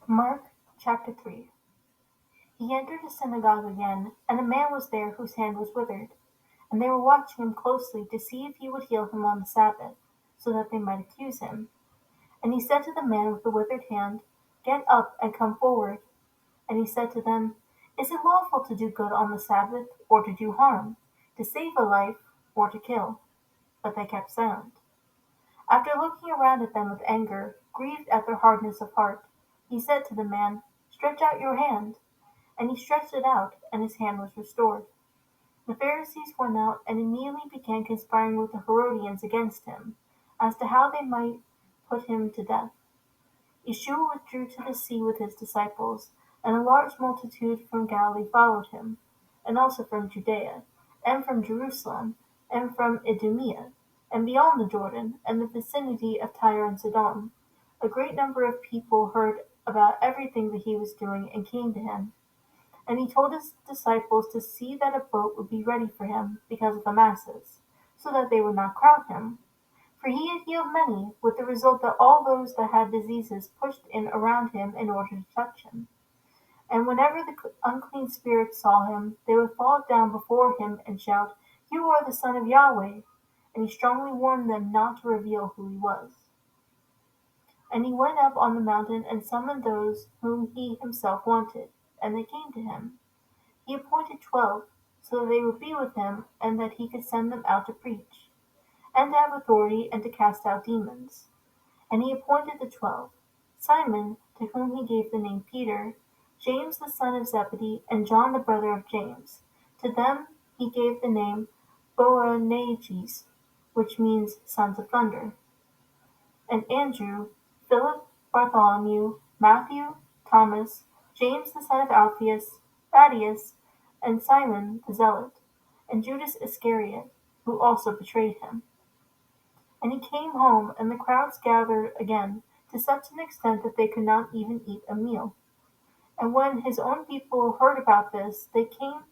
Mark chapter 3. He entered the synagogue again, and a man was there whose hand was withered. And they were watching him closely to see if he would heal him on the Sabbath, so that they might accuse him. And he said to the man with the withered hand, Get up and come forward. And he said to them, Is it lawful to do good on the Sabbath, or to do harm, to save a life, or to kill? But they kept silent. After looking around at them with anger, grieved at their hardness of heart, he said to the man, Stretch out your hand. And he stretched it out, and his hand was restored. The Pharisees went out and immediately began conspiring with the Herodians against him, as to how they might put him to death. Yeshua withdrew to the sea with his disciples, and a large multitude from Galilee followed him, and also from Judea, and from Jerusalem, and from Idumea, and beyond the Jordan, and the vicinity of Tyre and Sidon. A great number of people heard about everything that he was doing and came to him. And he told his disciples to see that a boat would be ready for him because of the masses, so that they would not crowd him. For he had healed many, with the result that all those that had diseases pushed in around him in order to touch him. And whenever the unclean spirits saw him, they would fall down before him and shout, You are the Son of Yahweh! And he strongly warned them not to reveal who he was. And he went up on the mountain and summoned those whom he himself wanted, and they came to him. He appointed 12, so that they would be with him, and that he could send them out to preach, and to have authority, and to cast out demons. And he appointed the 12, Simon, to whom he gave the name Peter, James the son of Zebedee, and John the brother of James. To them he gave the name Boanerges, which means sons of thunder, and Andrew, Philip, Bartholomew, Matthew, Thomas, James the son of Alphaeus, Thaddeus, and Simon the Zealot, and Judas Iscariot, who also betrayed him. And he came home, and the crowds gathered again, to such an extent that they could not even eat a meal. And when his own people heard about this, they came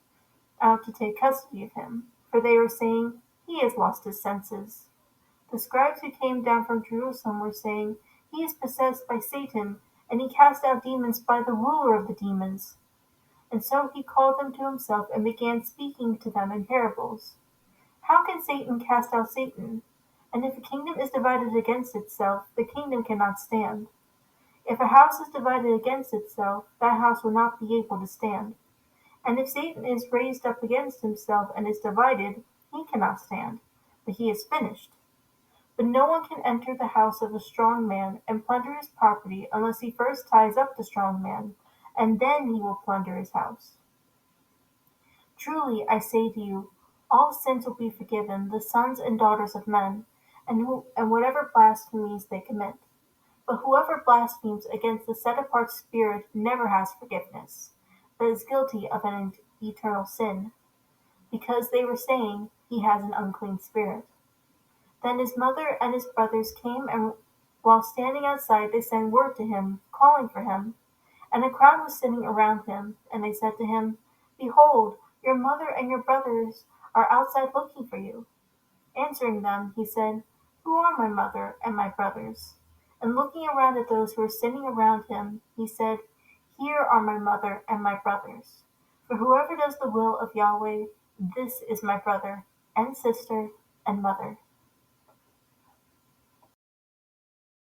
out to take custody of him, for they were saying, He has lost his senses. The scribes who came down from Jerusalem were saying, He is possessed by Satan, and he cast out demons by the ruler of the demons. And so he called them to himself and began speaking to them in parables. How can Satan cast out Satan? And if a kingdom is divided against itself, the kingdom cannot stand. If a house is divided against itself, that house will not be able to stand. And if Satan is raised up against himself and is divided, he cannot stand, but he is finished. But no one can enter the house of a strong man and plunder his property unless he first ties up the strong man, and then he will plunder his house. Truly, I say to you, all sins will be forgiven the sons and daughters of men, and whatever blasphemies they commit. But whoever blasphemes against the set-apart Spirit never has forgiveness, but is guilty of an eternal sin, because they were saying, He has an unclean spirit. Then his mother and his brothers came, and while standing outside they sent word to him, calling for him. And a crowd was sitting around him, and they said to him, Behold, your mother and your brothers are outside looking for you. Answering them, he said, Who are my mother and my brothers? And looking around at those who were sitting around him, he said, Here are my mother and my brothers. For whoever does the will of Yahweh, this is my brother and sister and mother.